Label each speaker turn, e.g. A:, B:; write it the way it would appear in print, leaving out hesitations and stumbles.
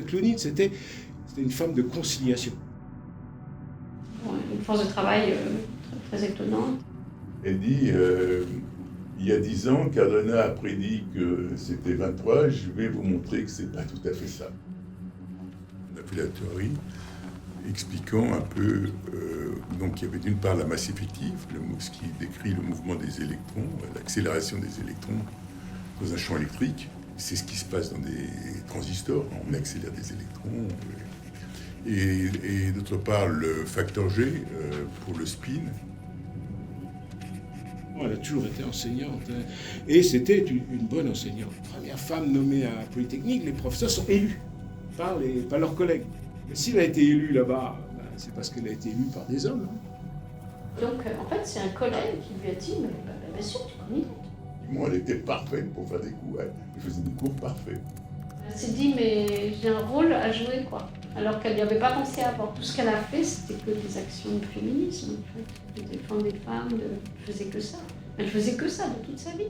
A: Clooney, c'était une femme de conciliation.
B: Une force de travail très étonnante.
C: Elle dit, il y a 10 ans, Cardona a prédit que c'était 23, je vais vous montrer que c'est pas tout à fait ça. On a fait la théorie expliquant un peu, donc il y avait d'une part la masse effective, ce qui décrit le mouvement des électrons, l'accélération des électrons dans un champ électrique. C'est ce qui se passe dans des transistors, on accélère des électrons. Et d'autre part, le facteur G pour le spin.
A: Elle a toujours été enseignante, hein. Et c'était une bonne enseignante. Première femme nommée à Polytechnique, les professeurs sont élus par leurs collègues. Mais s'il a été élu là-bas, c'est parce qu'elle a été élue par des hommes. Hein.
B: Donc en fait, c'est un collègue qui lui a dit, mais bien sûr, tu connais.
C: Moi, elle était parfaite pour faire des cours. Elle faisait des cours parfaits.
B: Elle s'est dit, mais j'ai un rôle à jouer, quoi. Alors qu'elle n'y avait pas pensé avant. Tout ce qu'elle a fait, c'était que des actions de féminisme, en fait. De défendre les femmes, elle faisait que ça. Elle faisait que ça de toute sa vie.